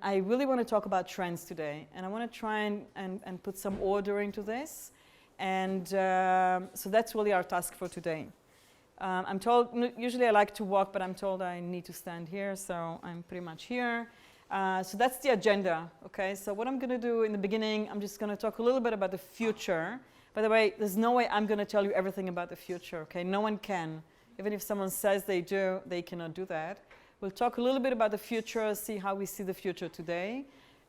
I really want to talk about trends today. And I want to try and put some order into this. And so that's really our task for today. I'm told, usually I like to walk, but I'm told I need to stand here, so I'm pretty much here. So that's the agenda, okay? So what I'm going to do in the beginning, I'm just going to talk a little bit about the future. By the way, there's no way I'm going to tell you everything about the future, okay? No one can. Even if someone says they do, they cannot do that. We'll talk a little bit about the future, see how we see the future today.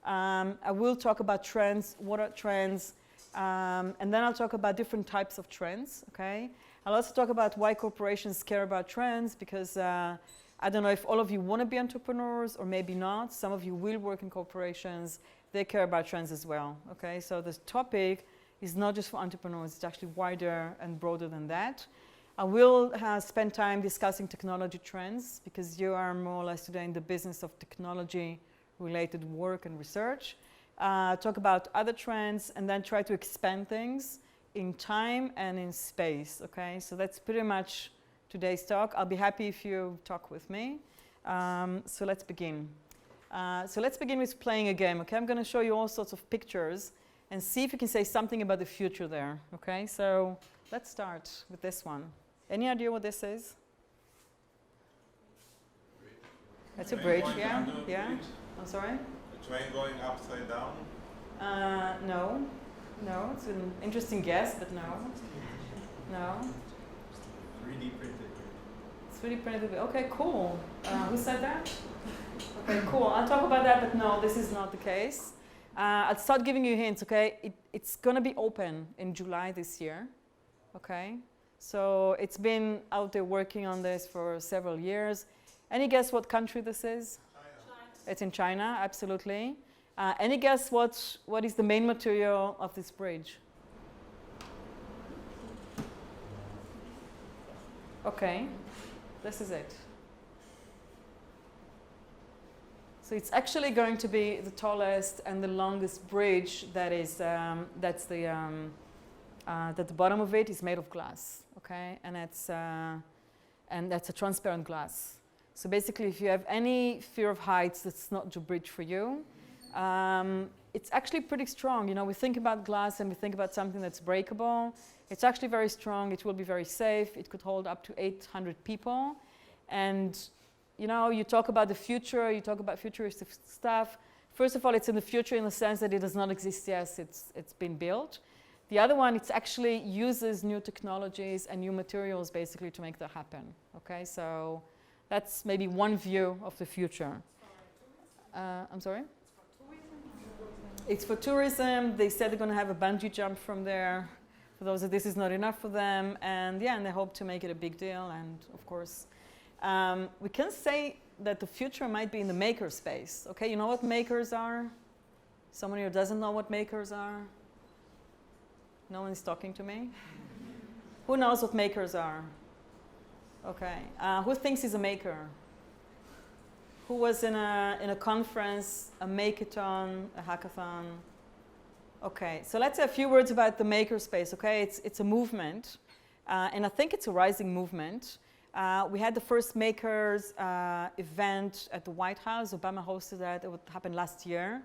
I will talk about trends, what are trends, and then I'll talk about different types of trends, okay? I'll also talk about why corporations care about trends, because I don't know if all of you want to be entrepreneurs or maybe not. Some of you will work in corporations. They care about trends as well, okay? So this topic is not just for entrepreneurs. It's actually wider and broader than that. I will spend time discussing technology trends, because you are more or less today in the business of technology-related work and research. Talk about other trends, and then try to expand things in time and in space, okay? So that's pretty much today's talk. I'll be happy if you talk with me. So let's begin. So let's begin with playing a game, okay? I'm going to show you all sorts of pictures and see if you can say something about the future there, okay? So let's start with this one. Any idea what this is? It's a bridge, yeah? Yeah? I'm sorry? A train going upside down? No. No, it's an interesting guess, but no. No. 3D printed. It's 3D printed. Okay, cool. Who said that? Okay, cool. I'll talk about that, but no, this is not the case. I'll start giving you hints, okay? It's going to be open in July this year, okay? So it's been out there working on this for several years. Any guess what country this is? China. It's in China, absolutely. Any guess what is the main material of this bridge? Okay, this is it. So it's actually going to be the tallest and the longest bridge that is, that the bottom of it is made of glass, okay? And that's a transparent glass. So basically, if you have any fear of heights, that's not the bridge for you. It's actually pretty strong. You know, we think about glass and we think about something that's breakable. It's actually very strong. It will be very safe. It could hold up to 800 people. And, you know, you talk about the future, you talk about futuristic stuff. First of all, it's in the future in the sense that it does not exist yet. It's been built. The other one, it actually uses new technologies and new materials basically to make that happen. Okay, so that's maybe one view of the future. I'm sorry? It's for tourism. They said they're going to have a bungee jump from there. For those that this is not enough for them. And yeah, and they hope to make it a big deal. And of course, we can say that the future might be in the maker space. Okay, you know what makers are? Someone here doesn't know what makers are? No one's talking to me? Who knows what makers are? Okay, who thinks he's a maker? Who was in a conference, a makeathon, a hackathon? Okay, so let's say a few words about the makerspace, okay? It's a movement, and I think it's a rising movement. We had the first makers event at the White House. Obama hosted that. It happened last year.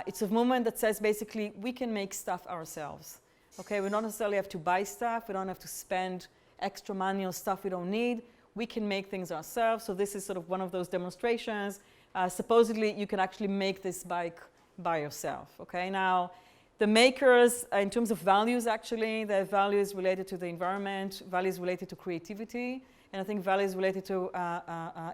It's a movement that says basically we can make stuff ourselves. Okay, we don't necessarily have to buy stuff. We don't have to spend extra money on stuff we don't need. We can make things ourselves. So this is sort of one of those demonstrations. Supposedly, you can actually make this bike by yourself. Okay, now the makers, in terms of values, actually, they have values related to the environment, values related to creativity, and I think values related to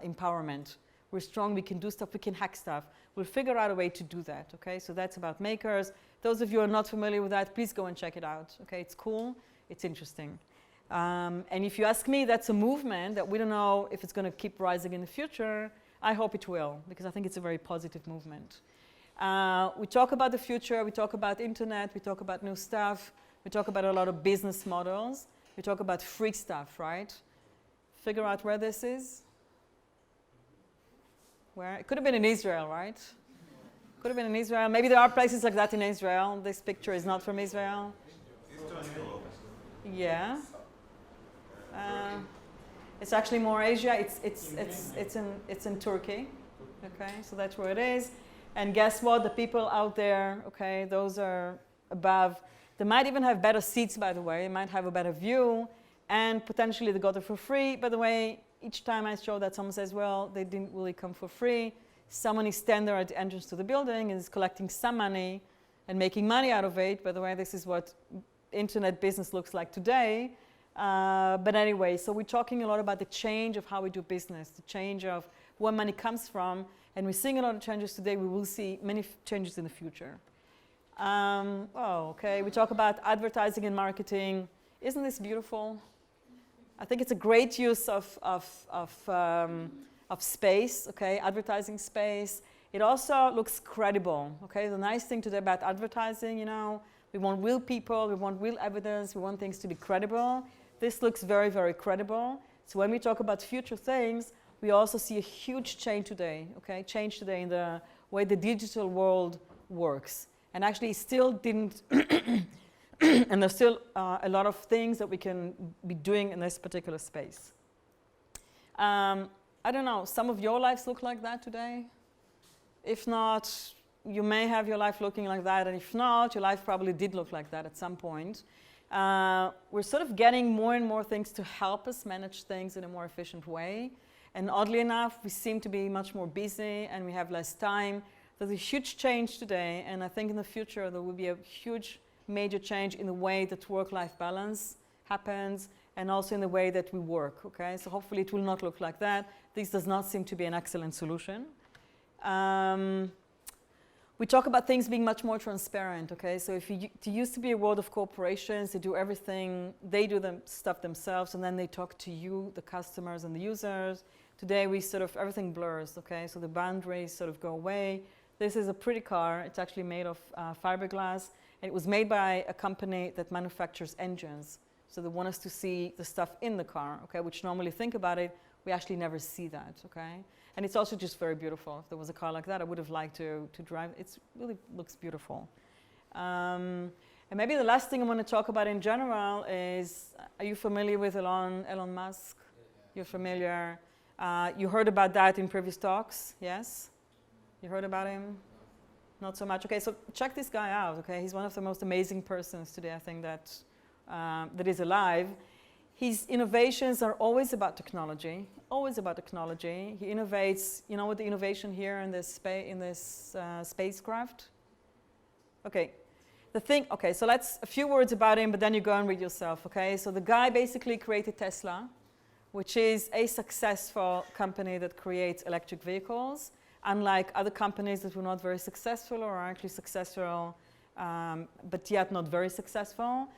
empowerment. We're strong. We can do stuff. We can hack stuff. We'll figure out a way to do that. Okay, so that's about makers. Those of you who are not familiar with that, please go and check it out. Okay, it's cool. It's interesting. And if you ask me, that's a movement that we don't know if it's going to keep rising in the future. I hope it will, because I think it's a very positive movement. We talk about the future. We talk about internet. We talk about new stuff. We talk about a lot of business models. We talk about free stuff, right? Figure out where this is. Where? It could have been in Israel, right? Could have been in Israel. Maybe there are places like that in Israel. This picture is not from Israel. Yeah. It's actually more Asia. It's in Turkey. Okay, so that's where it is. And guess what? The people out there, okay, those are above. They might even have better seats, by the way. They might have a better view. And potentially they got it for free. By the way, each time I show that, someone says, well, they didn't really come for free. Someone is standing there at the entrance to the building and is collecting some money and making money out of it. By the way, this is what internet business looks like today. But anyway, so we're talking a lot about the change of how we do business, the change of where money comes from. And we're seeing a lot of changes today. We will see many changes in the future. Okay, we talk about advertising and marketing. Isn't this beautiful? I think it's a great use of space, okay, advertising space. It also looks credible, okay? The nice thing today about advertising, you know, we want real people, we want real evidence, we want things to be credible. This looks very, very credible. So when we talk about future things, we also see a huge change today, okay? Change today in the way the digital world works. And actually it still didn't, and there's still a lot of things that we can be doing in this particular space. I don't know, some of your lives look like that today? If not, you may have your life looking like that, and if not, your life probably did look like that at some point. We're sort of getting more and more things to help us manage things in a more efficient way. And oddly enough, we seem to be much more busy and we have less time. There's a huge change today, and I think in the future there will be a huge major change in the way that work-life balance happens and also in the way that we work, okay? So hopefully it will not look like that. This does not seem to be an excellent solution. We talk about things being much more transparent, okay? So if it used to be a world of corporations, they do everything, they do the stuff themselves, and then they talk to you, the customers and the users. Today we sort of, everything blurs, okay? So the boundaries sort of go away. This is a pretty car. It's actually made of fiberglass. And it was made by a company that manufactures engines. So they want us to see the stuff in the car, okay? Which normally, think about it, we actually never see that, okay? And it's also just very beautiful. If there was a car like that, I would have liked to drive. It really looks beautiful. And maybe the last thing I want to talk about in general is, are you familiar with Elon Musk? You're familiar. You heard about that in previous talks, yes? You heard about him? Not so much. Okay, so check this guy out, okay? He's one of the most amazing persons today, I think, that is alive. His innovations are always about technology, always about technology. He innovates, you know what the innovation here in this, spacecraft? Okay, okay, so a few words about him, but then you go and read yourself, okay? So the guy basically created Tesla, which is a successful company that creates electric vehicles, unlike other companies that were not very successful or are actually successful, but yet not very successful.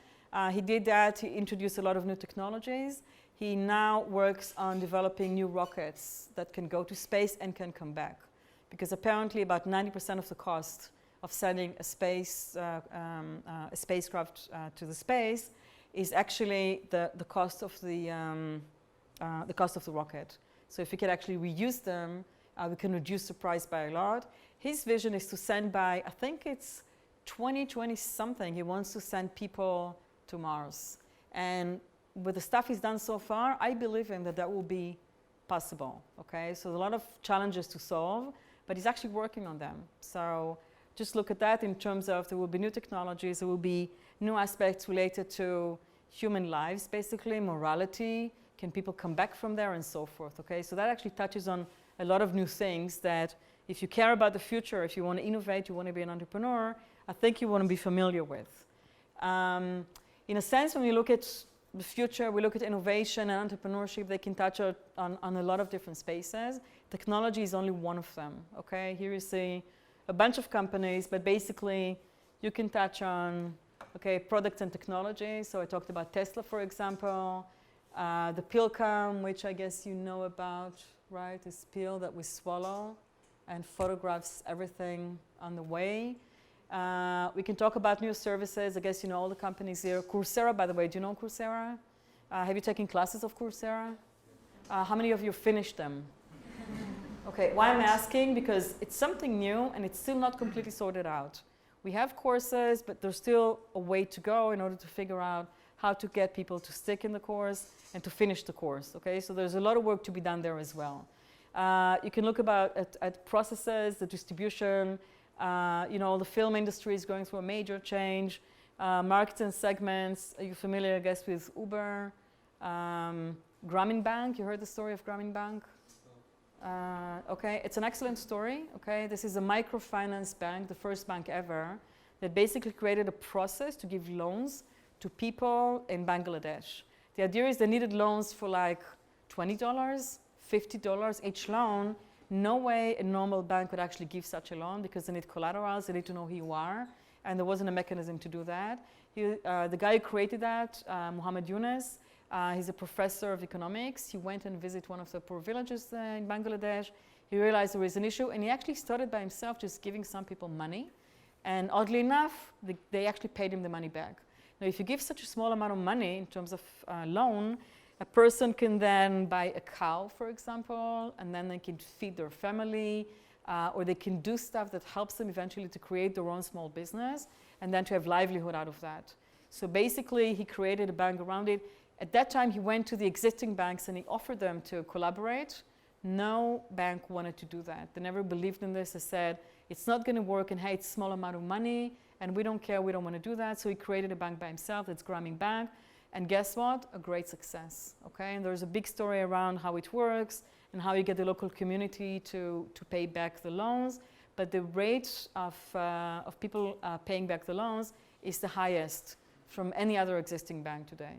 He did that. He introduced a lot of new technologies. He now works on developing new rockets that can go to space and can come back. Because apparently about 90% of the cost of sending a spacecraft to the space is actually the cost of the rocket. So if we can actually reuse them, we can reduce the price by a lot. His vision is to send by, I think it's 2020 something, he wants to send people to Mars. And with the stuff he's done so far, I believe him that will be possible, okay? So there's a lot of challenges to solve, but he's actually working on them. So just look at that in terms of there will be new technologies, there will be new aspects related to human lives, basically, morality, can people come back from there, and so forth, okay? So that actually touches on a lot of new things that if you care about the future, if you want to innovate, you want to be an entrepreneur, I think you want to be familiar with. In a sense, when we look at the future, we look at innovation and entrepreneurship, they can touch on a lot of different spaces. Technology is only one of them, okay? Here you see a bunch of companies, but basically you can touch on, okay, products and technology. So I talked about Tesla, for example, the pill cam, which I guess you know about, right? This pill that we swallow and photographs everything on the way. We can talk about new services. I guess you know all the companies here. Coursera, by the way, do you know Coursera? Have you taken classes of Coursera? How many of you finished them? Okay, why I'm asking? Because it's something new and it's still not completely sorted out. We have courses, but there's still a way to go in order to figure out how to get people to stick in the course and to finish the course, okay? So there's a lot of work to be done there as well. You can look at processes, the distribution. The film industry is going through a major change. Markets and segments. Are you familiar, I guess, with Uber? Grameen Bank. You heard the story of Grameen Bank? Okay, it's an excellent story. Okay, this is a microfinance bank, the first bank ever, that basically created a process to give loans to people in Bangladesh. The idea is they needed loans for like $20, $50 each loan. No way a normal bank would actually give such a loan because they need collaterals, they need to know who you are, and there wasn't a mechanism to do that. The guy who created that, Muhammad Yunus, he's a professor of economics. He went and visited one of the poor villages in Bangladesh. He realized there was an issue, and he actually started by himself just giving some people money. And oddly enough, they actually paid him the money back. Now, if you give such a small amount of money in terms of loan, a person can then buy a cow, for example, and then they can feed their family, or they can do stuff that helps them eventually to create their own small business, and then to have livelihood out of that. So basically, he created a bank around it. At that time, he went to the existing banks and he offered them to collaborate. No bank wanted to do that. They never believed in this. They said, it's not going to work, and hey, it's a small amount of money, and we don't care, we don't want to do that. So he created a bank by himself, that's Grameen Bank, and guess what? A great success, okay? And there's a big story around how it works and how you get the local community to pay back the loans, but the rate of people paying back the loans is the highest from any other existing bank today,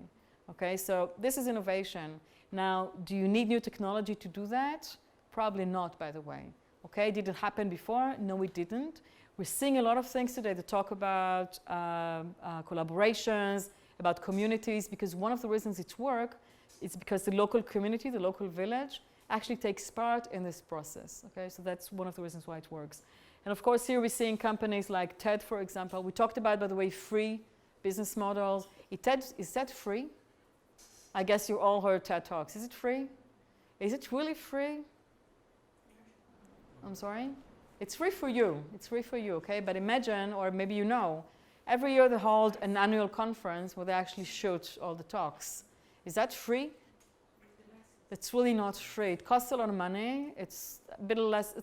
okay? So this is innovation. Now, do you need new technology to do that? Probably not, by the way. Okay, did it happen before? No, it didn't. We're seeing a lot of things today that talk about collaborations, about communities, because one of the reasons it works is because the local community, the local village, actually takes part in this process. Okay, so that's one of the reasons why it works. And of course, here we're seeing companies like TED, for example. We talked about, by the way, free business models. Is TED free? I guess you all heard TED Talks. Is it free? Is it really free? I'm sorry? It's free for you. It's free for you, okay? But imagine, or maybe you know, every year they hold an annual conference where they actually shoot all the talks. Is that free? It's really not free. It costs a lot of money. It's a little less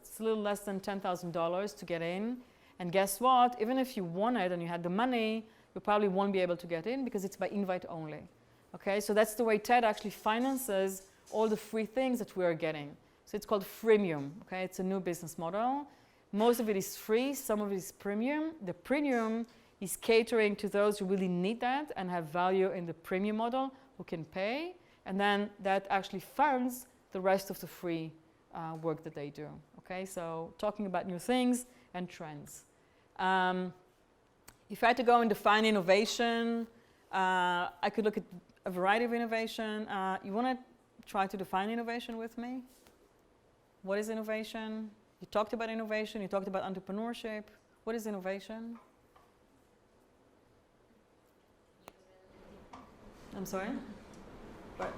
than $10,000 to get in. And guess what? Even if you won it and you had the money, you probably won't be able to get in because it's by invite only. Okay, so that's the way TED actually finances all the free things that we are getting. So it's called freemium, okay? It's a new business model. Most of it is free, some of it is premium. The premium is catering to those who really need that and have value in the premium model, who can pay, and then that actually funds the rest of the free work that they do, okay? So talking about new things and trends. If I had to go and define innovation, I could look at a variety of innovation. You want to try to define innovation with me? What is innovation? You talked about innovation, you talked about entrepreneurship. What is innovation? I'm sorry? What?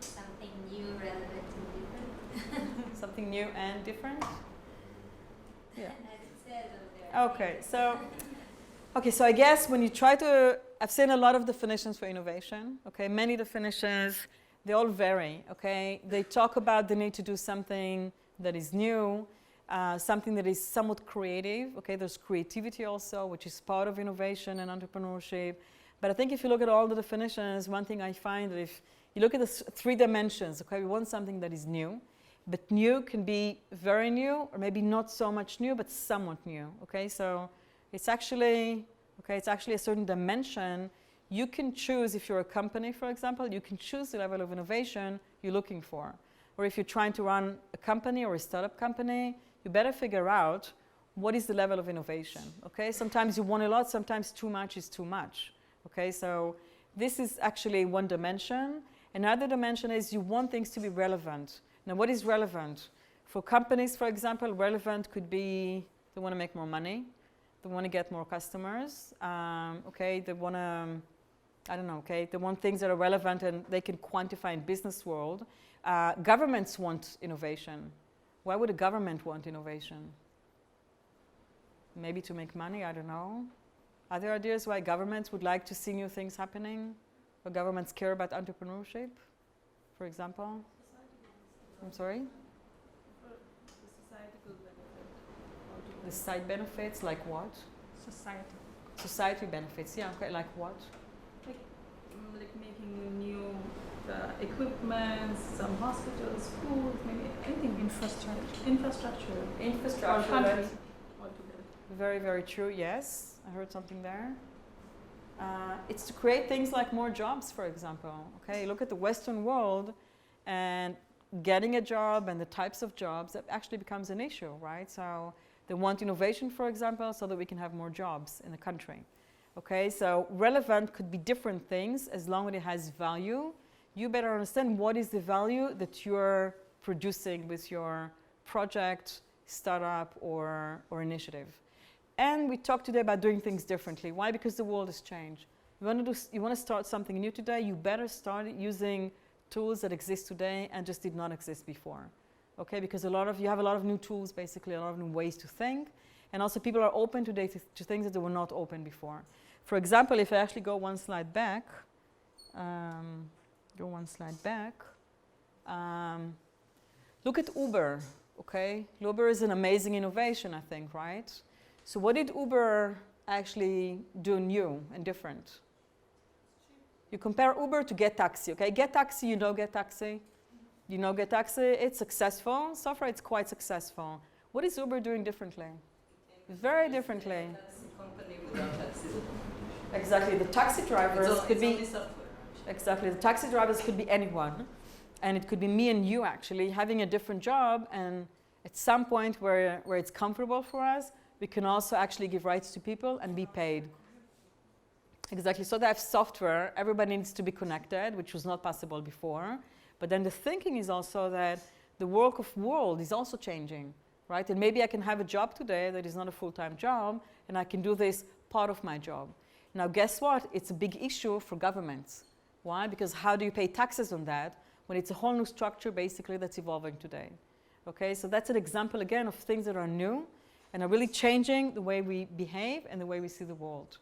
Something new, relevant, and different. Something new and different? Yeah. As it says over there. Okay, so I guess when you try to, I've seen a lot of definitions for innovation, okay? Many definitions, they all vary, okay? They talk about the need to do something that is new, something that is somewhat creative, okay? There's creativity also, which is part of innovation and entrepreneurship. But I think if you look at all the definitions, one thing I find that if you look at the three dimensions, okay, we want something that is new, but new can be very new, or maybe not so much new, but somewhat new, okay? So it's actually a certain dimension. You can choose, if you're a company, for example, you can choose the level of innovation you're looking for. Or if you're trying to run a company or a startup company, you better figure out what is the level of innovation, okay? Sometimes you want a lot, sometimes too much is too much, okay? So this is actually one dimension. Another dimension is you want things to be relevant. Now, what is relevant? For companies, for example, relevant could be they want to make more money, they want to get more customers, okay? They want to, I don't know, okay? They want things that are relevant and they can quantify in business world. Governments want innovation. Why would a government want innovation? Maybe to make money, I don't know. Are there ideas why governments would like to see new things happening? Or governments care about entrepreneurship, for example? I'm sorry? will benefit altogether. The side benefits, like what? Society. Society benefits, yeah, okay, like what? Like making new equipment, some hospitals, schools, maybe anything, infrastructure. Our country altogether. Very, very true, yes. I heard something there. It's to create things like more jobs, for example. Okay, look at the Western world and getting a job and the types of jobs, that actually becomes an issue, right? So they want innovation, for example, so that we can have more jobs in the country. Okay, so relevant could be different things as long as it has value. You better understand what is the value that you're producing with your project, startup, or initiative. And we talked today about doing things differently. Why? Because the world has changed. You want to start something new today, you better start using tools that exist today and just did not exist before. Okay, because you have a lot of new tools, basically, a lot of new ways to think. And also people are open today to things that they were not open before. For example, if I actually go one slide back, look at Uber, okay? Uber is an amazing innovation, I think, right? So what did Uber actually do new and different? You compare Uber to Get Taxi, okay? Get Taxi, you know Get Taxi? You know Get Taxi, it's successful. So far, it's quite successful. What is Uber doing differently? Very differently. Taxi company without taxis. Exactly, the taxi drivers could be... Only software. Exactly, the taxi drivers could be anyone. And it could be me and you, actually, having a different job. And at some point where it's comfortable for us, we can also actually give rights to people and be paid. Exactly, so they have software. Everybody needs to be connected, which was not possible before. But then the thinking is also that the work of world is also changing, right? And maybe I can have a job today that is not a full-time job, and I can do this part of my job. Now, guess what? It's a big issue for governments. Why? Because how do you pay taxes on that when it's a whole new structure, basically, that's evolving today? Okay, so that's an example, again, of things that are new and are really changing the way we behave and the way we see the world.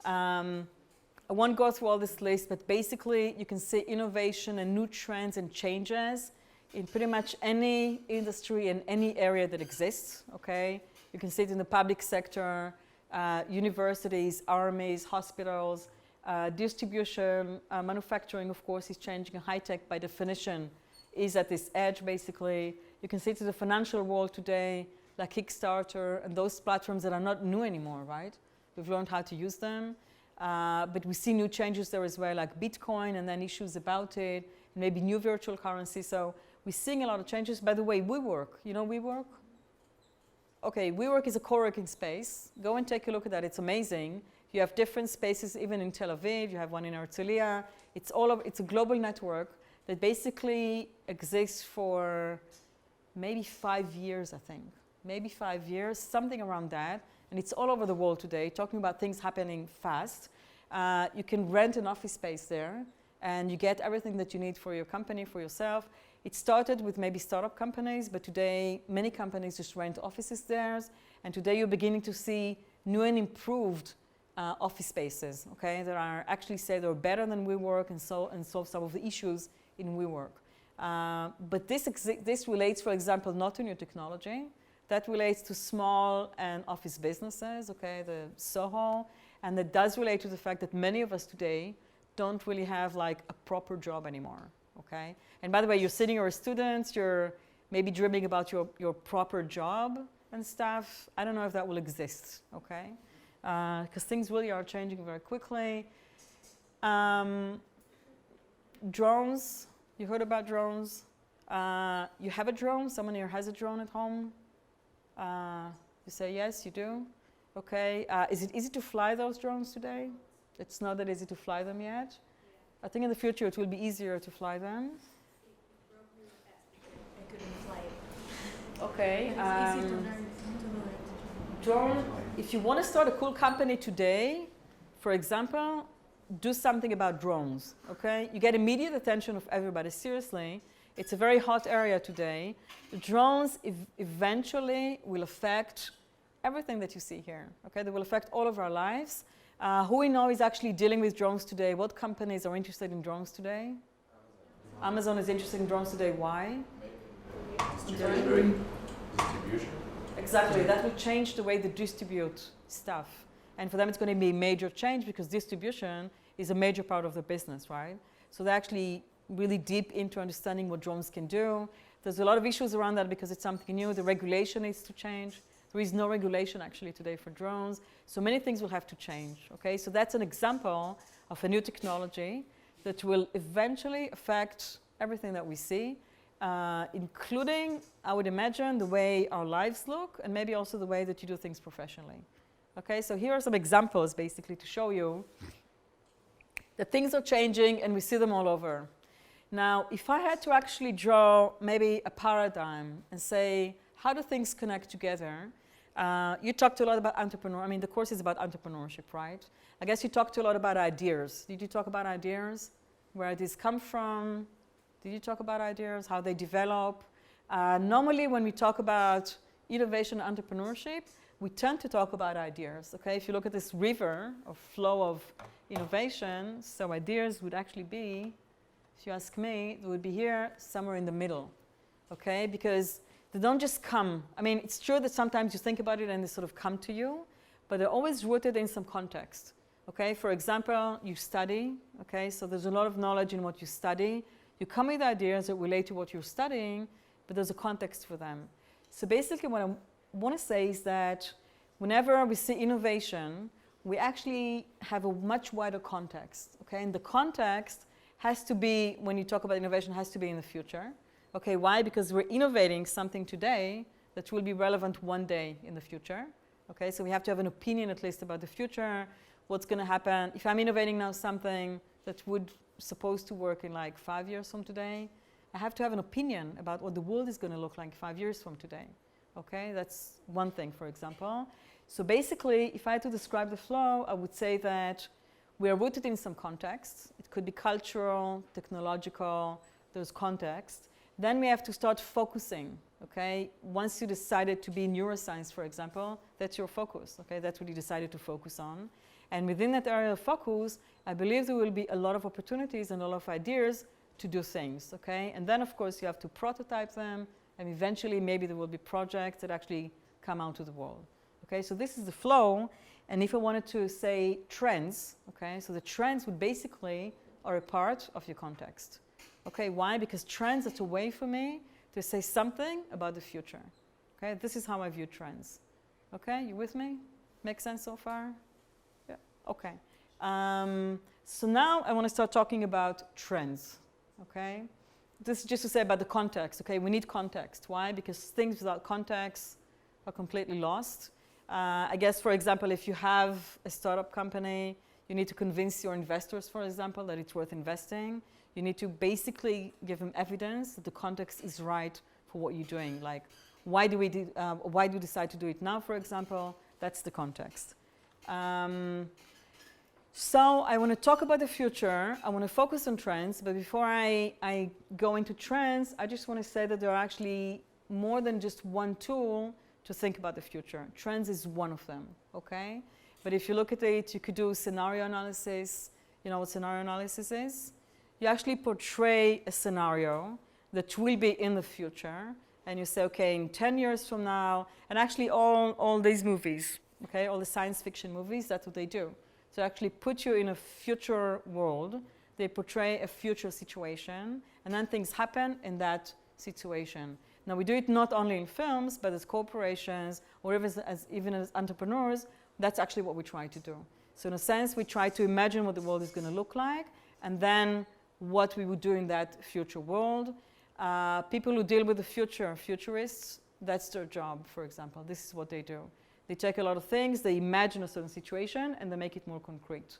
I won't go through all this list, but basically, you can see innovation and new trends and changes in pretty much any industry and any area that exists, okay? You can see it in the public sector, universities, armies, hospitals, distribution, manufacturing, of course, is changing. High-tech, by definition, is at this edge, basically. You can see it in the financial world today, like Kickstarter, and those platforms that are not new anymore, right? We've learned how to use them. But we see new changes there as well, like Bitcoin, and then issues about it, and maybe new virtual currency. So we're seeing a lot of changes. By the way, WeWork, you know WeWork? Okay, WeWork is a co-working space. Go and take a look at that. It's amazing. You have different spaces, even in Tel Aviv. You have one in Herzliya. It's a global network that basically exists for maybe 5 years, I think. Maybe 5 years, something around that. And it's all over the world today, talking about things happening fast. You can rent an office space there, and you get everything that you need for your company, for yourself. It started with maybe startup companies, but today many companies just rent offices there. And today you're beginning to see new and improved office spaces, okay, that are actually say they're better than WeWork and solve some of the issues in WeWork. But this relates, for example, not to new technology. That relates to small and office businesses, okay, the Soho, and that does relate to the fact that many of us today don't really have like a proper job anymore, okay? And by the way, you're sitting, you're a student, you're maybe dreaming about your proper job and stuff. I don't know if that will exist, okay? Because things really are changing very quickly. Drones, you heard about drones. You have a drone, someone here has a drone at home. You say yes, you do. Okay, is it easy to fly those drones today? It's not that easy to fly them yet. I think in the future it will be easier to fly them. I couldn't fly it. Okay. But it's easy to learn. Drone, if you want to start a cool company today, for example, do something about drones, okay? You get immediate attention of everybody, seriously. It's a very hot area today. The drones eventually will affect everything that you see here, okay? They will affect all of our lives. Who we know is actually dealing with drones today? What companies are interested in drones today? Amazon is interested in drones today. Why? Distribution. Exactly, that will change the way they distribute stuff. And for them, it's going to be a major change because distribution is a major part of the business, right? So they're actually really deep into understanding what drones can do. There's a lot of issues around that because it's something new. The regulation needs to change. There is no regulation actually today for drones. So many things will have to change, okay? So that's an example of a new technology that will eventually affect everything that we see, including, I would imagine, the way our lives look and maybe also the way that you do things professionally. Okay, so here are some examples basically to show you that things are changing and we see them all over. Now, if I had to actually draw maybe a paradigm and say, how do things connect together? You talked a lot about the course is about entrepreneurship, right? I guess you talked a lot about ideas. Did you talk about ideas? Where these come from? Did you talk about ideas? How they develop? Normally, when we talk about innovation and entrepreneurship, we tend to talk about ideas, okay? If you look at this river or flow of innovation, so ideas would actually be, if you ask me, they would be here somewhere in the middle, okay? Because they don't just come. I mean, it's true that sometimes you think about it and they sort of come to you, but they're always rooted in some context, okay? For example, you study, okay? So there's a lot of knowledge in what you study. You come with ideas that relate to what you're studying, but there's a context for them. So basically what I want to say is that whenever we see innovation, we actually have a much wider context, okay? And the context has to be, when you talk about innovation, has to be in the future. Okay, why? Because we're innovating something today that will be relevant one day in the future. Okay, so we have to have an opinion at least about the future, what's going to happen. If I'm innovating now something that would supposed to work in like 5 years from today, I have to have an opinion about what the world is going to look like 5 years from today. Okay, that's one thing, for example. So basically, if I had to describe the flow, I would say that we are rooted in some context. It could be cultural, technological, there's context. Then we have to start focusing, okay? Once you decided to be in neuroscience, for example, that's your focus, okay? That's what you decided to focus on. And within that area of focus, I believe there will be a lot of opportunities and a lot of ideas to do things, okay? And then, of course, you have to prototype them, and eventually maybe there will be projects that actually come out to the world, okay? So this is the flow, and if I wanted to say trends, okay? So the trends would basically are a part of your context. Okay, why? Because trends are a way for me to say something about the future. Okay, this is how I view trends. Okay, you with me? Make sense so far? Yeah, okay. So now I want to start talking about trends. Okay, this is just to say about the context. Okay, we need context. Why? Because things without context are completely lost. I guess, for example, if you have a startup company, you need to convince your investors, for example, that it's worth investing. You need to basically give them evidence that the context is right for what you're doing. Like, why do you decide to do it now, for example? That's the context. So I want to talk about the future. I want to focus on trends. But before I go into trends, I just want to say that there are actually more than just one tool to think about the future. Trends is one of them, okay? But if you look at it, you could do scenario analysis. You know what scenario analysis is? You actually portray a scenario that will be in the future, and you say, okay, in 10 years from now, and actually all these movies, okay, all the science fiction movies, that's what they do. So actually put you in a future world, they portray a future situation, and then things happen in that situation. Now we do it not only in films, but as corporations, or even as entrepreneurs, that's actually what we try to do. So in a sense, we try to imagine what the world is going to look like, and then what we would do in that future world. People who deal with the future, futurists, that's their job, for example. This is what they do. They take a lot of things, they imagine a certain situation, and they make it more concrete.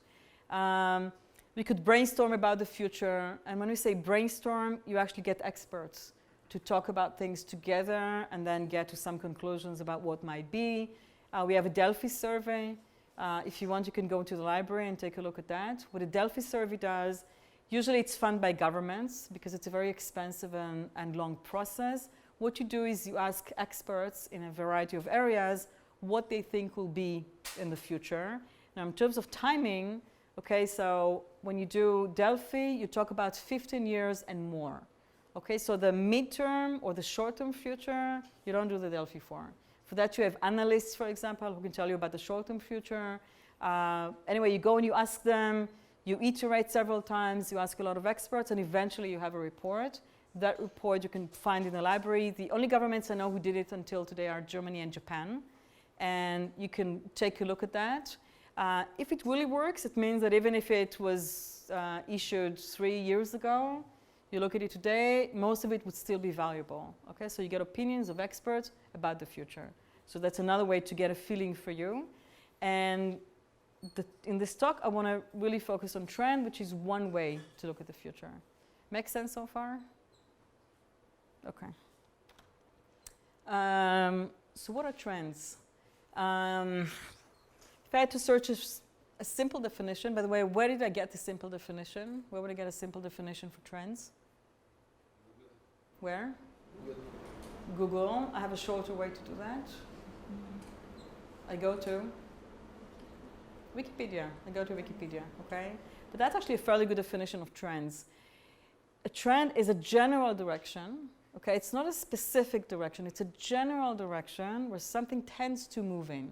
We could brainstorm about the future, and when we say brainstorm, you actually get experts to talk about things together and then get to some conclusions about what might be. We have a Delphi survey. If you want, you can go to the library and take a look at that. What a Delphi survey does, usually it's funded by governments because it's a very expensive and long process. What you do is you ask experts in a variety of areas what they think will be in the future. Now, in terms of timing, okay, so when you do Delphi, you talk about 15 years and more. Okay, so the midterm or the short-term future, you don't do the Delphi for. For that, you have analysts, for example, who can tell you about the short-term future. Anyway, you go and you ask them, you iterate several times, you ask a lot of experts, and eventually you have a report. That report you can find in the library. The only governments I know who did it until today are Germany and Japan. And you can take a look at that. If it really works, it means that even if it was issued 3 years ago, you look at it today, most of it would still be valuable. Okay, so you get opinions of experts about the future. So that's another way to get a feeling for you. And in this talk, I want to really focus on trend, which is one way to look at the future. Make sense so far? Okay. So what are trends? If I had to search a simple definition, by the way, where did I get the simple definition? Where would I get a simple definition for trends? Where? Google. I have a shorter way to do that. I go to Wikipedia. I go to Wikipedia, okay? But that's actually a fairly good definition of trends. A trend is a general direction, okay? It's not a specific direction. It's a general direction where something tends to move in,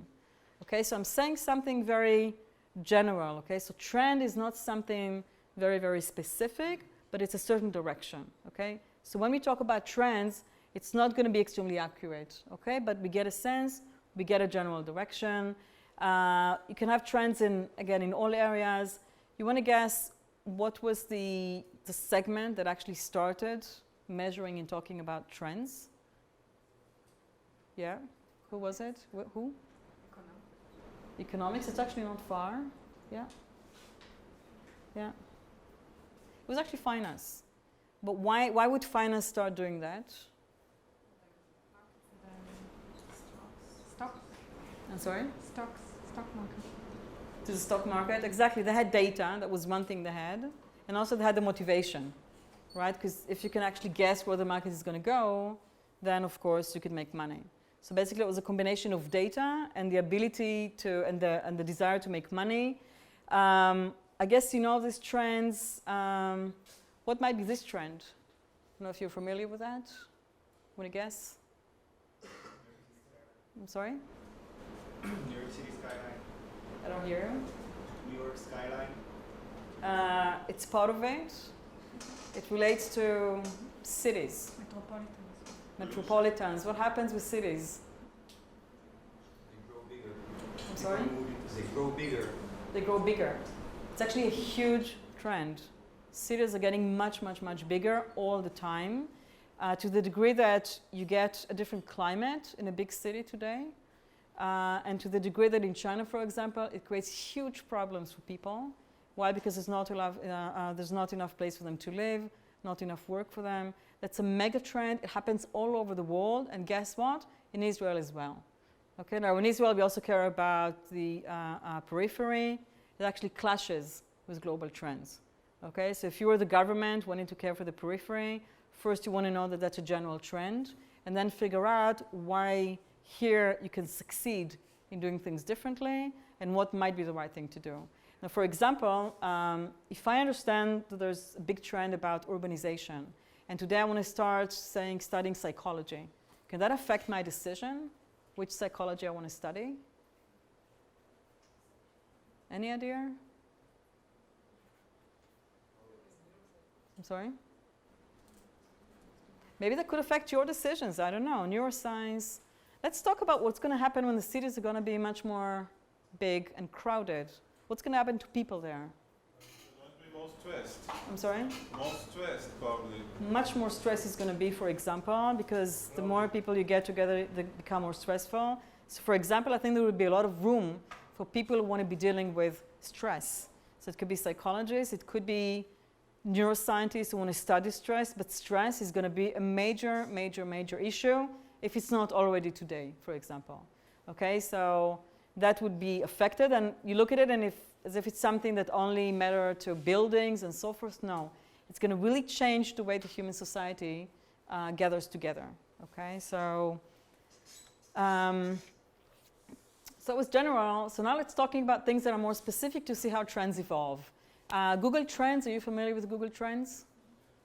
okay? So I'm saying something very general, okay? So trend is not something very, very specific, but it's a certain direction, okay? So when we talk about trends, it's not going to be extremely accurate, okay? But we get a sense, we get a general direction. You can have trends in all areas. You want to guess what was the segment that actually started measuring and talking about trends? Yeah? Who was it? Who? Economics. It's actually not far. Yeah? Yeah. It was actually finance. But why would finance start doing that? Stocks. I'm sorry? Stock market. To the stock market, exactly. They had data, that was one thing they had. And also they had the motivation, right? Because if you can actually guess where the market is going to go, then of course you could make money. So basically it was a combination of data and the ability to, and the desire to make money. I guess you know these trends. What might be this trend? I don't know if you're familiar with that. Want to guess? I'm sorry? New York City skyline. I don't hear you. New York skyline. It's part of it. It relates to cities. Metropolitans. What happens with cities? They grow bigger. I'm sorry? They grow bigger. They grow bigger. It's actually a huge trend. Cities are getting much, much, much bigger all the time, to the degree that you get a different climate in a big city today. And to the degree that in China, for example, it creates huge problems for people. Why? Because there's not enough place for them to live, not enough work for them. That's a mega trend. It happens all over the world. And guess what? In Israel as well. Okay, now in Israel, we also care about the periphery. It actually clashes with global trends. Okay, so if you are the government wanting to care for the periphery, first you want to know that that's a general trend, and then figure out why here you can succeed in doing things differently and what might be the right thing to do. Now, for example, if I understand that there's a big trend about urbanization, and today I want to start studying psychology, can that affect my decision which psychology I want to study? Any idea? I'm sorry? Maybe that could affect your decisions. I don't know. Neuroscience. Let's talk about what's going to happen when the cities are going to be much more big and crowded. What's going to happen to people there? They're going to be more stressed. I'm sorry? More stressed, probably. Much more stress is going to be, for example, because the more people you get together, they become more stressful. So, for example, I think there would be a lot of room for people who want to be dealing with stress. So it could be psychologists, it could be neuroscientists who want to study stress, but stress is going to be a major, major, major issue if it's not already today, for example. Okay, so that would be affected, and you look at it and as if it's something that only matter to buildings and so forth. No, it's going to really change the way the human society gathers together. Okay, so that was general. So now let's talking about things that are more specific to see how trends evolve. Google Trends, are you familiar with Google Trends?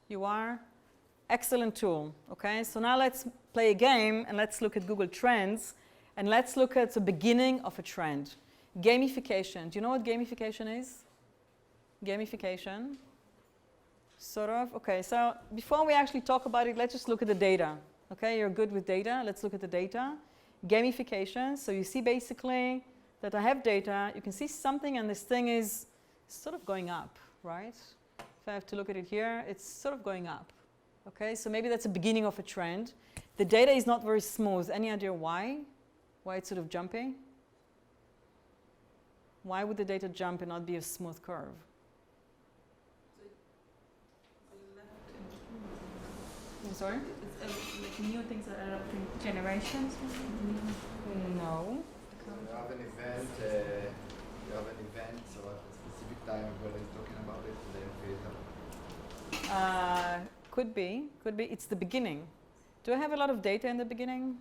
You are? Excellent tool, okay? So now let's play a game and let's look at Google Trends and let's look at the beginning of a trend. Gamification. Do you know what gamification is? Gamification? Sort of? Okay, so before we actually talk about it, let's just look at the data. Okay, you're good with data. Let's look at the data. Gamification. So you see basically that I have data. You can see something and this thing is sort of going up, right? If I have to look at it here, it's sort of going up. Okay, so maybe that's the beginning of a trend. The data is not very smooth. Any idea why? Why it's sort of jumping? Why would the data jump and not be a smooth curve? I'm sorry? It's like new things are adopting generations. No. You have an event, so at a specific time everybody is talking about it, and then fade out. Could be. It's the beginning. Do I have a lot of data in the beginning?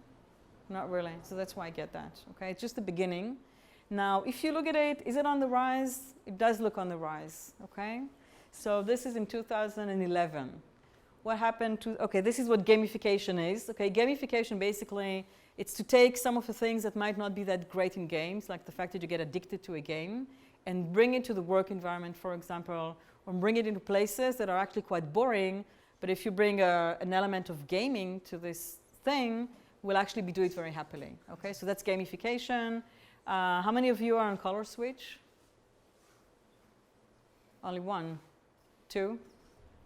Not really. So that's why I get that. Okay, it's just the beginning. Now, if you look at it, is it on the rise? It does look on the rise. Okay, so this is in 2011. What happened to? Okay, this is what gamification is. Okay, gamification basically it's to take some of the things that might not be that great in games, like the fact that you get addicted to a game, and bring it to the work environment, for example, or bring it into places that are actually quite boring. But if you bring an element of gaming to this thing, we'll actually do it very happily. Okay, so that's gamification. How many of you are on Color Switch? Only one, two.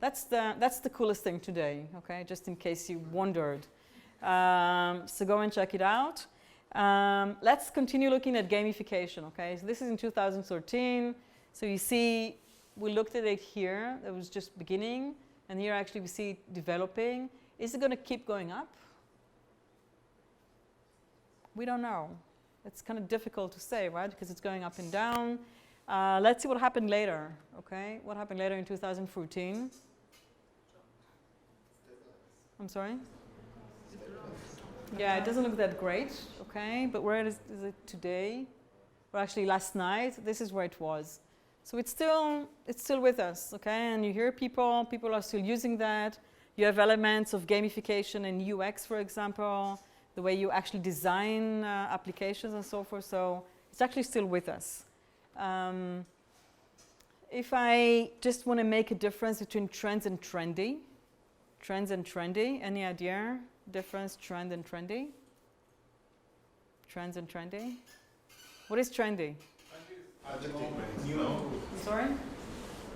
That's the coolest thing today. Okay, just in case you wondered. So go and check it out. Let's continue looking at gamification. Okay, so this is in 2013. So you see, we looked at it here. It was just beginning. And here actually we see it developing. Is it going to keep going up? We don't know. It's kind of difficult to say, right? Because it's going up and down. Let's see what happened later. Okay, what happened later in 2014? I'm sorry? Yeah, it doesn't look that great. Okay, but where is it today? Or actually last night, this is where it was. So it's still with us, okay? And you hear people are still using that. You have elements of gamification in UX, for example, the way you actually design applications and so forth. So it's actually still with us. If I just want to make a difference between trends and trendy, any idea? Difference, trend and trendy? Trends and trendy? What is trendy? At the moment, you know? Sorry?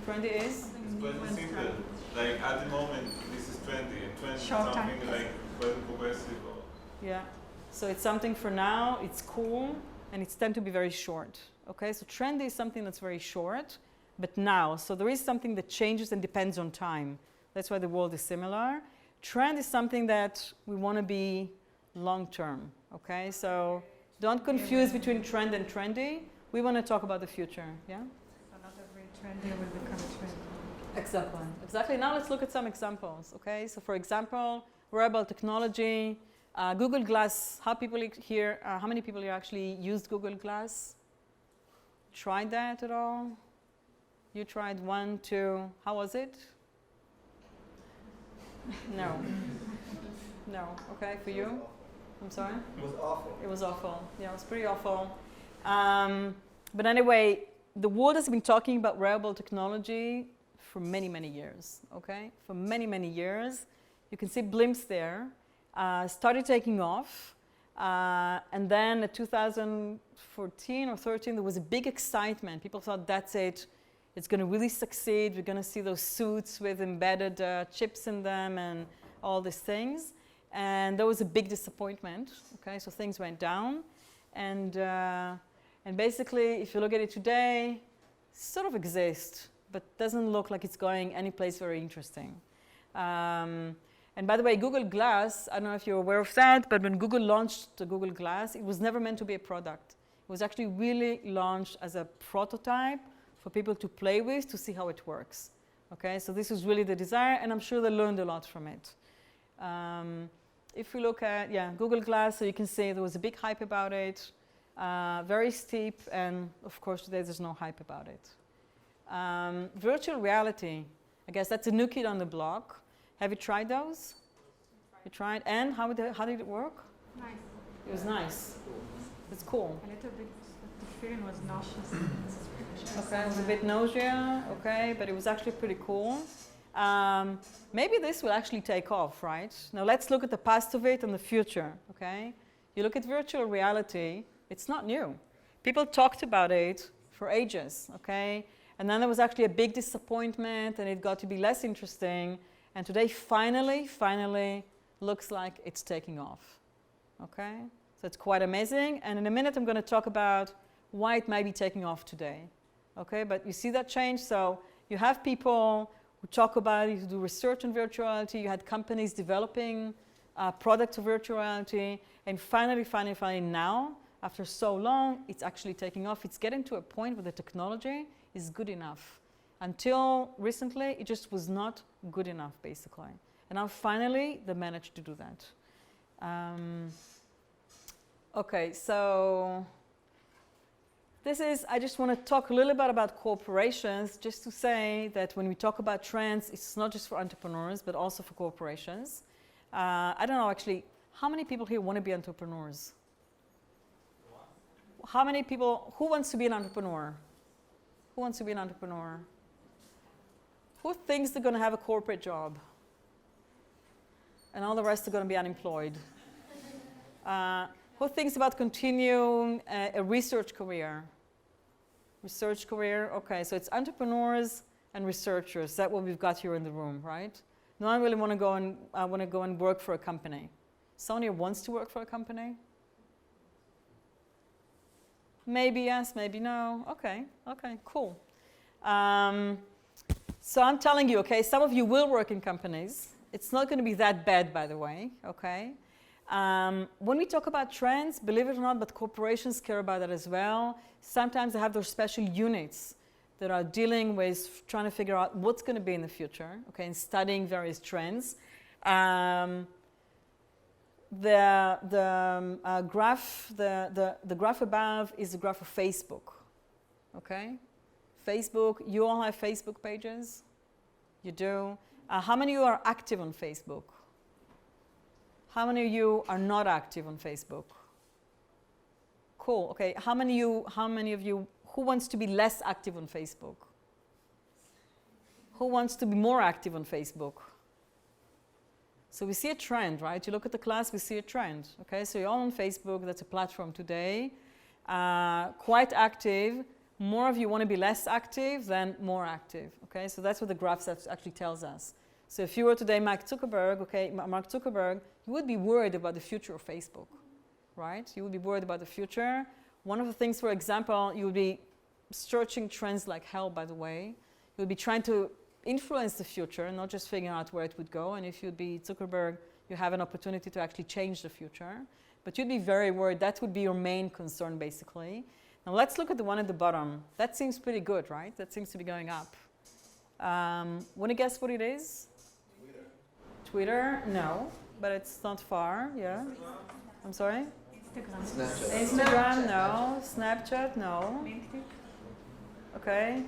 Trendy is? It's quite simple. Like at the moment, this is trendy, and trendy is Short something time. like quite progressive. Or Yeah. So it's something for now, it's cool, and it's tend to be very short. Okay, so trendy is something that's very short, but now. So there is something that changes and depends on time. That's why the world is similar. Trend is something that we want to be long term. Okay, so don't confuse between trend and trendy. We want to talk about the future. Yeah? So not every trendy will become a trend. Exactly. Exactly. Now let's look at some examples. Okay, so for example, wearable technology, Google Glass. How many people here actually used Google Glass? Tried that at all? You tried 1, 2. How was it? No. No. Okay, for you? I'm sorry? It was awful. It was awful. Yeah, it was pretty awful. But anyway, the world has been talking about wearable technology for many, many years. Okay? For many, many years. You can see blimps there. Started taking off. And then in 2014 or 13, there was a big excitement. People thought, that's it. It's going to really succeed. We're going to see those suits with embedded chips in them and all these things. And there was a big disappointment. Okay, so things went down. And basically, if you look at it today, it sort of exists, but doesn't look like it's going any place very interesting. And by the way, Google Glass, I don't know if you're aware of that, but when Google launched the Google Glass, it was never meant to be a product. It was actually really launched as a prototype for people to play with to see how it works. Okay, so this was really the desire, and I'm sure they learned a lot from it. If we look at, Google Glass, so you can see there was a big hype about it, very steep, and of course today there's no hype about it. Virtual reality, I guess that's a new kid on the block. Have you tried those? You tried, and how did it work? Nice. It was nice. It's cool. A little bit, the feeling was nauseous. Okay, it was a bit nausea, okay, but it was actually pretty cool. Maybe this will actually take off, right? Now let's look at the past of it and the future, okay? You look at virtual reality, it's not new. People talked about it for ages, okay? And then there was actually a big disappointment and it got to be less interesting. And today, finally, looks like it's taking off, okay? So it's quite amazing. And in a minute, I'm going to talk about why it might be taking off today, okay? But you see that change? So you have people who talk about it, who do research on virtual reality. You had companies developing products of virtual reality. And finally, now, after so long, it's actually taking off. It's getting to a point where the technology is good enough. Until recently, it just was not good enough, basically. And now, finally, they managed to do that. Okay, so I just want to talk a little bit about corporations, just to say that when we talk about trends, it's not just for entrepreneurs, but also for corporations. I don't know, actually, how many people here want to be entrepreneurs? How many people, who wants to be an entrepreneur? Who wants to be an entrepreneur? Who thinks they're going to have a corporate job? And all the rest are going to be unemployed? Who thinks about continuing a research career? Research career, okay, so it's entrepreneurs and researchers. That's what we've got here in the room, right? No one really want to go and work for a company. Someone here wants to work for a company? Maybe yes, maybe no. Okay, cool. So I'm telling you, okay, some of you will work in companies. It's not going to be that bad, by the way, okay? When we talk about trends, believe it or not, but corporations care about that as well. Sometimes they have their special units that are dealing with trying to figure out what's going to be in the future, okay, and studying various trends. The graph above is the graph of Facebook, okay? Facebook, you all have Facebook pages? You do? How many of you are active on Facebook? How many of you are not active on Facebook? Cool, okay. How many of you, who wants to be less active on Facebook? Who wants to be more active on Facebook? So we see a trend, right? You look at the class, we see a trend, okay? So you're all on Facebook, that's a platform today. Quite active. More of you want to be less active than more active, okay? So that's what the graph actually tells us. So if you were today Mark Zuckerberg, you would be worried about the future of Facebook, right? You would be worried about the future. One of the things, for example, you would be searching trends like hell, by the way. You would be trying to influence the future, not just figuring out where it would go. And if you'd be Zuckerberg, you have an opportunity to actually change the future. But you'd be very worried. That would be your main concern, basically. Now let's look at the one at the bottom. That seems pretty good, right? That seems to be going up. Want to guess what it is? Twitter? No, but it's not far, yeah. I'm sorry? Instagram, no. Snapchat, no. Okay.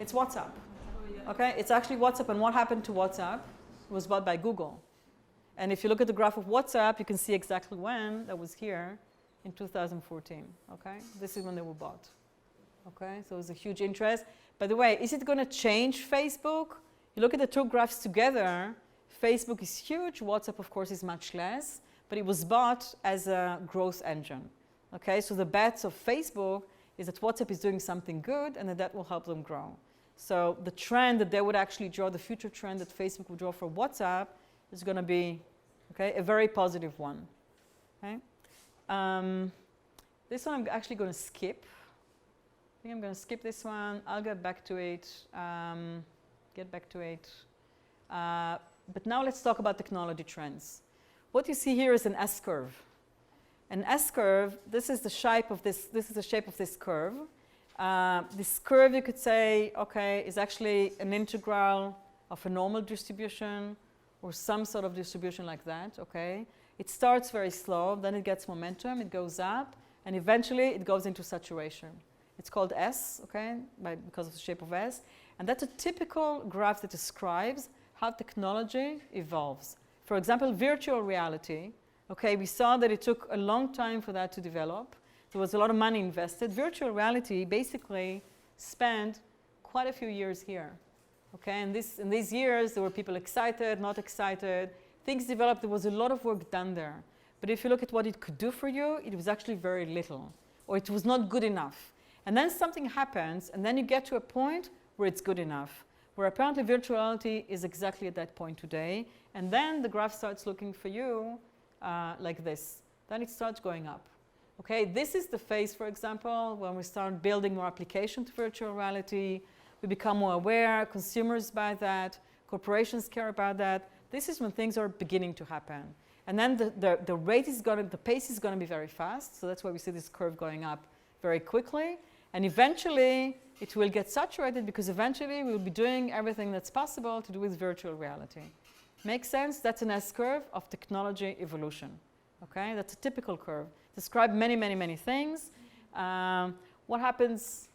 It's WhatsApp. Okay, it's actually WhatsApp, and what happened to WhatsApp was bought by Google. And if you look at the graph of WhatsApp, you can see exactly when. That was here in 2014, okay? This is when they were bought, okay? So it was a huge interest. By the way, is it going to change Facebook? You look at the two graphs together, Facebook is huge, WhatsApp, of course, is much less, but it was bought as a growth engine, okay? So the bets of Facebook is that WhatsApp is doing something good and that will help them grow. So the trend that they would actually draw, the future trend that Facebook would draw for WhatsApp is going to be, okay, a very positive one, okay? This one I'm actually going to skip. I think I'm going to skip this one. I'll get back to it. But now let's talk about technology trends. What you see here is an S-curve. An S-curve, this is the shape of this. This is the shape of this curve. This curve, you could say, okay, is actually an integral of a normal distribution or some sort of distribution like that. Okay, it starts very slow, then it gets momentum, it goes up, and eventually it goes into saturation. It's called S, okay, because of the shape of S, and that's a typical graph that describes how technology evolves. For example, virtual reality. Okay, we saw that it took a long time for that to develop. There was a lot of money invested. Virtual reality basically spent quite a few years here. Okay, and in these years, there were people excited, not excited. Things developed. There was a lot of work done there. But if you look at what it could do for you, it was actually very little, or it was not good enough. And then something happens, and then you get to a point where it's good enough, where apparently virtual reality is exactly at that point today. And then the graph starts looking for you like this. Then it starts going up. Okay, this is the phase, for example, when we start building more application to virtual reality. We become more aware, consumers buy that, corporations care about that. This is when things are beginning to happen. And then the pace is going to be very fast. So that's why we see this curve going up very quickly. And eventually, it will get saturated because eventually we'll be doing everything that's possible to do with virtual reality. Makes sense? That's an S-curve of technology evolution. Okay, that's a typical curve. Describe many, many, many things. What happens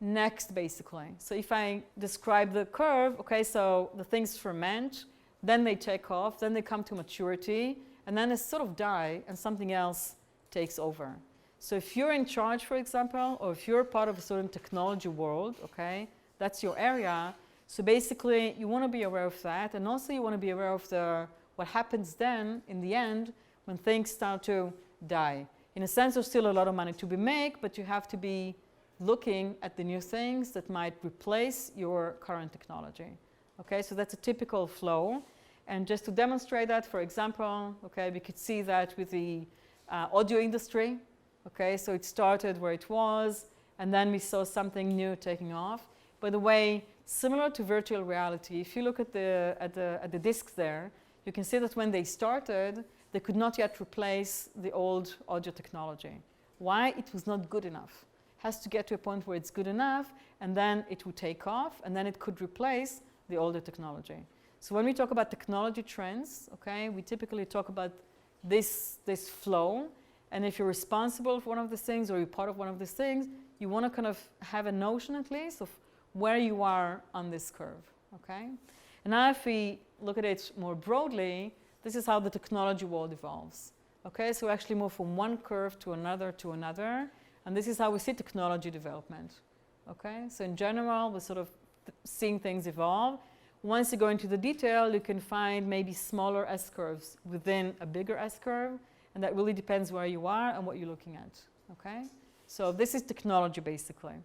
next, basically? So if I describe the curve, okay, so the things ferment, then they take off, then they come to maturity, and then they sort of die, and something else takes over. So if you're in charge, for example, or if you're part of a certain technology world, okay, that's your area. So basically, you want to be aware of that, and also you want to be aware of what happens then, in the end, when things start to die. In a sense, there's still a lot of money to be made, but you have to be looking at the new things that might replace your current technology. Okay, so that's a typical flow. And just to demonstrate that, for example, okay, we could see that with the audio industry. Okay, so it started where it was, and then we saw something new taking off. By the way, similar to virtual reality, if you look at the discs there, you can see that when they started, they could not yet replace the old audio technology. Why? It was not good enough. It has to get to a point where it's good enough, and then it would take off, and then it could replace the older technology. So when we talk about technology trends, okay, we typically talk about this flow. And if you're responsible for one of these things, or you're part of one of these things, you want to kind of have a notion at least of where you are on this curve. Okay? And now if we look at it more broadly, this is how the technology world evolves. Okay, so we actually move from one curve to another, and this is how we see technology development. Okay, so in general, we're sort of seeing things evolve. Once you go into the detail, you can find maybe smaller S-curves within a bigger S-curve, and that really depends where you are and what you're looking at. Okay, so this is technology basically.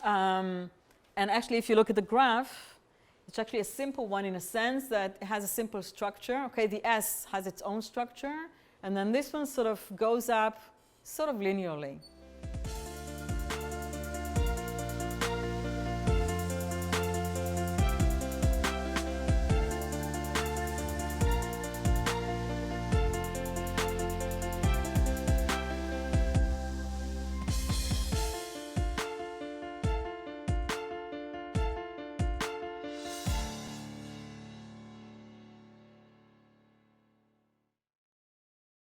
And actually, if you look at the graph, it's actually a simple one in a sense that it has a simple structure. Okay, the S has its own structure, and then this one sort of goes up sort of linearly.